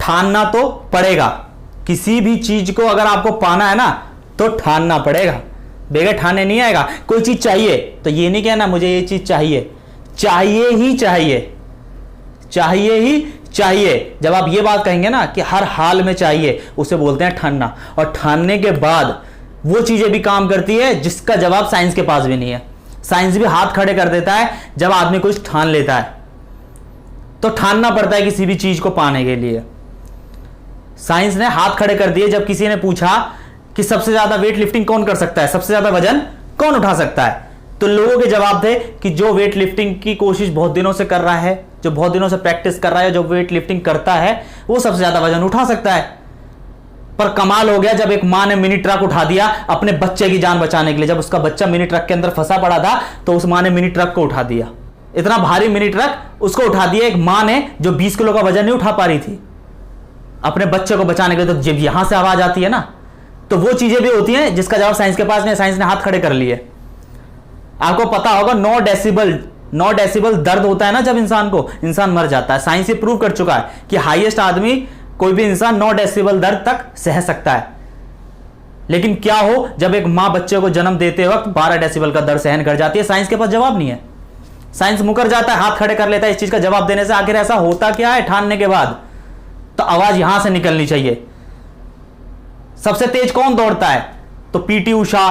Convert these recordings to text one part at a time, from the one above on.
ठानना तो पड़ेगा। किसी भी चीज को अगर आपको पाना है ना तो ठानना पड़ेगा, बगैर ठाने नहीं आएगा। कोई चीज चाहिए तो ये नहीं कहना मुझे ये चीज चाहिए, चाहिए ही चाहिए, चाहिए ही चाहिए। जब आप ये बात कहेंगे ना कि हर हाल में चाहिए, उसे बोलते हैं ठानना। और ठानने के बाद वो चीजें भी काम करती है जिसका जवाब साइंस के पास भी नहीं है। साइंस भी हाथ खड़े कर देता है जब आदमी कुछ ठान लेता है। तो ठानना पड़ता है किसी भी चीज को पाने के लिए। साइंस ने हाथ खड़े कर दिए जब किसी ने पूछा कि सबसे ज्यादा वेट लिफ्टिंग कौन कर सकता है, सबसे ज्यादा वजन कौन उठा सकता है, तो लोगों के जवाब थे कि जो वेट लिफ्टिंग की कोशिश बहुत दिनों से कर रहा है, जो बहुत दिनों से प्रैक्टिस कर रहा है, जो वेट लिफ्टिंग करता है, वो सबसे ज्यादा वजन उठा सकता है। पर कमाल हो गया जब एक मां ने मिनी ट्रक उठा दिया अपने बच्चे की जान बचाने के लिए। जब उसका बच्चा मिनी ट्रक के अंदर फंसा पड़ा था तो उस मां ने मिनी ट्रक को उठा दिया। इतना भारी मिनी ट्रक उसको उठा दिया एक मां ने जो 20 किलो का वजन नहीं उठा पा रही थी अपने बच्चे को बचाने के लिए। तो जब यहां से आवाज आती है ना, तो वो चीजें भी होती हैं जिसका जवाब साइंस के पास नहीं। साइंस ने हाथ खड़े कर लिए। आपको पता होगा 9 डेसिबल दर्द होता है ना जब इंसान मर जाता है। साइंस ये प्रूव कर चुका है कि हाईएस्ट आदमी कोई भी इंसान 9 डेसिबल दर्द तक सह सकता है। लेकिन क्या हो जब एक मां बच्चे को जन्म देते वक्त 12 डेसिबल का दर्द सहन कर जाती है? साइंस के पास जवाब नहीं है। साइंस मुकर जाता है, हाथ खड़े कर लेता है इस चीज का जवाब देने से। आखिर ऐसा होता क्या है ठानने के बाद? तो आवाज यहां से निकलनी चाहिए। सबसे तेज कौन दौड़ता है? तो पीटी उषा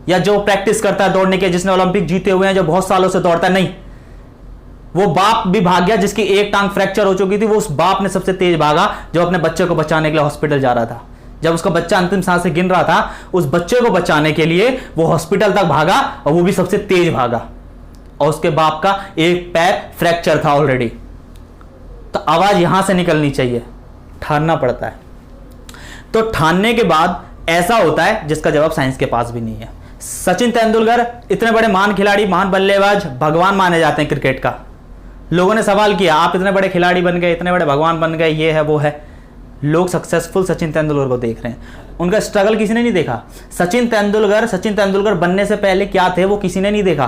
या जो प्रैक्टिस करता है दौड़ने के, जिसने ओलंपिक जीते हुए हैं, जो बहुत सालों से दौड़ता है? नहीं, वो बाप भी भाग गया जिसकी एक टांग फ्रैक्चर हो चुकी थी। वो उस बाप ने सबसे तेज भागा जो अपने बच्चे को बचाने के लिए हॉस्पिटल जा रहा था। जब उसका बच्चा अंतिम सांस से गिन रहा था, उस बच्चे को बचाने के लिए वो हॉस्पिटल तक भागा और वो भी सबसे तेज भागा। और उसके बाप का एक पैर फ्रैक्चर था ऑलरेडी। तो आवाज यहां से निकलनी चाहिए, ठानना पड़ता है। तो ठानने के बाद ऐसा होता है जिसका जवाब साइंस के पास भी नहीं है। सचिन तेंदुलकर इतने बड़े महान खिलाड़ी, महान बल्लेबाज, भगवान माने जाते हैं क्रिकेट का। लोगों ने सवाल किया आप इतने बड़े खिलाड़ी बन गए, इतने बड़े भगवान बन गए, ये है वो है। लोग सक्सेसफुल सचिन तेंदुलकर को देख रहे हैं, उनका स्ट्रगल किसी ने नहीं देखा। सचिन तेंदुलकर बनने से पहले क्या थे वो किसी ने नहीं देखा।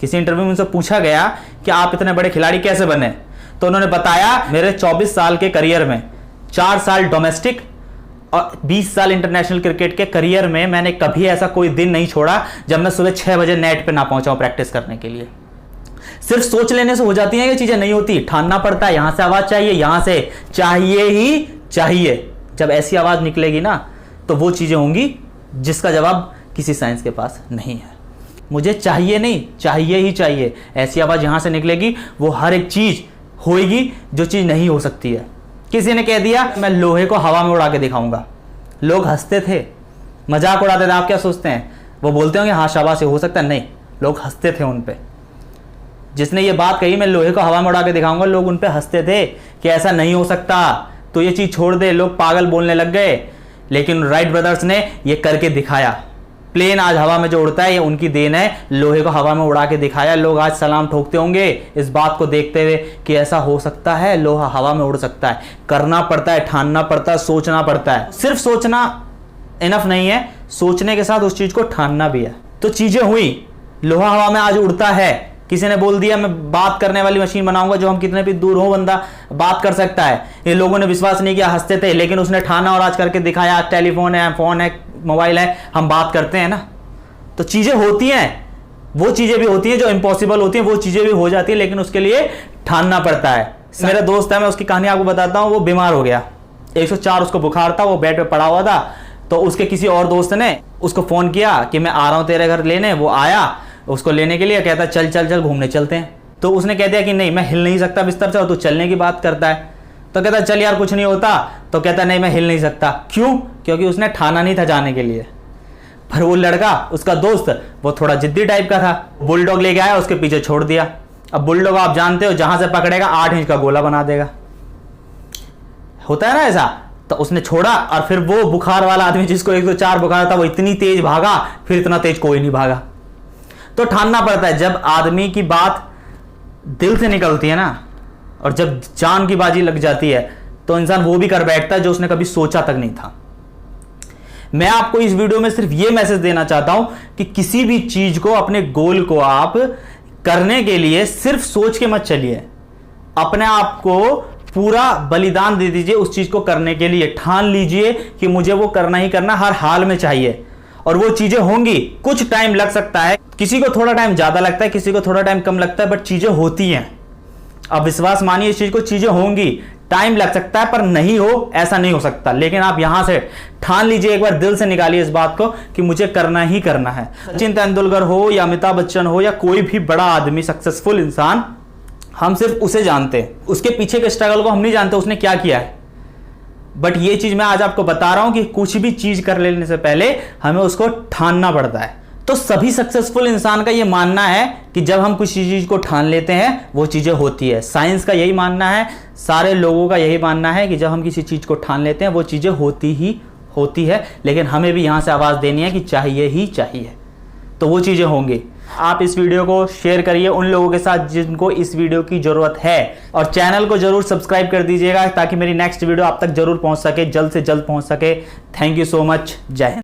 किसी इंटरव्यू में उनसे पूछा गया कि आप इतने बड़े खिलाड़ी कैसे बने, तो उन्होंने बताया मेरे 24 साल के करियर में 4 साल डोमेस्टिक और 20 साल इंटरनेशनल क्रिकेट के करियर में मैंने कभी ऐसा कोई दिन नहीं छोड़ा जब मैं सुबह 6 बजे नेट पे ना पहुंचा हूं प्रैक्टिस करने के लिए। सिर्फ सोच लेने से हो जाती हैं ये चीजें? नहीं होती, ठानना पड़ता है। यहां से आवाज चाहिए, यहां से चाहिए ही चाहिए। जब ऐसी आवाज निकलेगी ना तो वो चीजें होंगी जिसका जवाब किसी साइंस के पास नहीं है। मुझे चाहिए नहीं, चाहिए ही चाहिए, ऐसी आवाज यहां से निकलेगी। वो हर एक चीज होएगी जो चीज नहीं हो सकती है। किसी ने कह दिया मैं लोहे को हवा में उड़ा के दिखाऊंगा, लोग हंसते थे, मजाक उड़ाते थे। आप क्या सोचते हैं वो बोलते होंगे हाँ शाबाश हो सकता है? नहीं, लोग हंसते थे उन पे। जिसने ये बात कही मैं लोहे को हवा में उड़ा के दिखाऊंगा, लोग उन पे हंसते थे कि ऐसा नहीं हो सकता, तो ये चीज छोड़ दे। लोग पागल बोलने लग गए। लेकिन राइट ब्रदर्स ने ये करके दिखाया। प्लेन आज हवा में जो उड़ता है ये उनकी देन है, लोहे को हवा में उड़ा के दिखाया। लोग आज सलाम ठोकते होंगे इस बात को देखते हुए कि ऐसा हो सकता है, लोहा हवा में उड़ सकता है। करना पड़ता है, ठानना पड़ता है, सोचना पड़ता है। सिर्फ सोचना इनफ नहीं है, सोचने के साथ उस चीज को ठानना भी है। तो चीजें हुई, लोहा हवा में आज उड़ता है। किसी ने बोल दिया मैं बात करने वाली मशीन बनाऊंगा जो हम कितने भी दूर हो बंदा बात कर सकता है। ये लोगों ने विश्वास नहीं किया, हंसते थे, लेकिन उसने ठाना और आज करके दिखाया। टेलीफोन है, फोन है, मोबाइल है, हम बात करते हैं ना। तो चीजें होती हैं, वो चीजें भी होती हैं जो इम्पॉसिबल होती हैं, वो चीजें भी हो जाती है, लेकिन उसके लिए ठानना पड़ता है। मेरा दोस्त है, मैं उसकी कहानी आपको बताता हूँ। वो बीमार हो गया, 104 उसको बुखार था, वो बेड पे पड़ा हुआ था। तो उसके किसी और दोस्त ने उसको फोन किया कि मैं आ रहा हूँ तेरे घर लेने। वो आया उसको लेने के लिए, कहता चल चल चल घूमने चलते हैं। तो उसने कह दिया कि नहीं मैं हिल नहीं सकता बिस्तर से और तू चलने की बात करता है। तो कहता चल यार कुछ नहीं होता। तो कहता नहीं मैं हिल नहीं सकता। क्यों? क्योंकि उसने ठाना नहीं था जाने के लिए। पर वो लड़का, उसका दोस्त, वो थोड़ा जिद्दी टाइप का था। बुलडॉग लेके आया, उसके पीछे छोड़ दिया। अब बुलडॉग आप जानते हो जहां से पकड़ेगा 8 इंच का गोला बना देगा, होता है ना ऐसा। तो उसने छोड़ा और फिर वो बुखार वाला आदमी जिसको 104 बुखार था वो इतनी तेज भागा, फिर इतना तेज कोई नहीं भागा। तो ठानना पड़ता है। जब आदमी की बात दिल से निकलती है ना और जब जान की बाजी लग जाती है तो इंसान वो भी कर बैठता है जो उसने कभी सोचा तक नहीं था। मैं आपको इस वीडियो में सिर्फ ये मैसेज देना चाहता हूं कि किसी भी चीज को, अपने गोल को आप करने के लिए सिर्फ सोच के मत चलिए। अपने आप को पूरा बलिदान दे दीजिए उस चीज को करने के लिए। ठान लीजिए कि मुझे वो करना ही करना, हर हाल में चाहिए, और वो चीजें होंगी। कुछ टाइम लग सकता है, किसी को थोड़ा टाइम ज्यादा लगता है, किसी को थोड़ा टाइम कम लगता है, बट चीजें होती हैं। अब विश्वास मानिए इस चीज को, चीजें होंगी। टाइम लग सकता है पर नहीं हो ऐसा नहीं हो सकता। लेकिन आप यहां से ठान लीजिए, एक बार दिल से निकालिए इस बात को कि मुझे करना ही करना है। सचिन तेंदुलकर हो या अमिताभ बच्चन हो या कोई भी बड़ा आदमी, सक्सेसफुल इंसान, हम सिर्फ उसे जानते हैं, उसके पीछे के स्ट्रगल को हम नहीं जानते उसने क्या किया है। बट ये चीज मैं आज आपको बता रहा हूं कि कुछ भी चीज कर लेने से पहले हमें उसको ठानना पड़ता है। तो सभी सक्सेसफुल इंसान का ये मानना है कि जब हम किसी चीज को ठान लेते हैं वो चीजें होती है। साइंस का यही मानना है, सारे लोगों का यही मानना है कि जब हम किसी चीज को ठान लेते हैं वो चीजें होती ही होती है। लेकिन हमें भी यहां से आवाज देनी है कि चाहिए ही चाहिए, तो वो चीजें होंगी। आप इस वीडियो को शेयर करिए उन लोगों के साथ जिनको इस वीडियो की जरूरत है, और चैनल को जरूर सब्सक्राइब कर दीजिएगा ताकि मेरी नेक्स्ट वीडियो आप तक जरूर पहुंच सके, जल्द से जल्द पहुंच सके। Thank you so much. जय हिंद।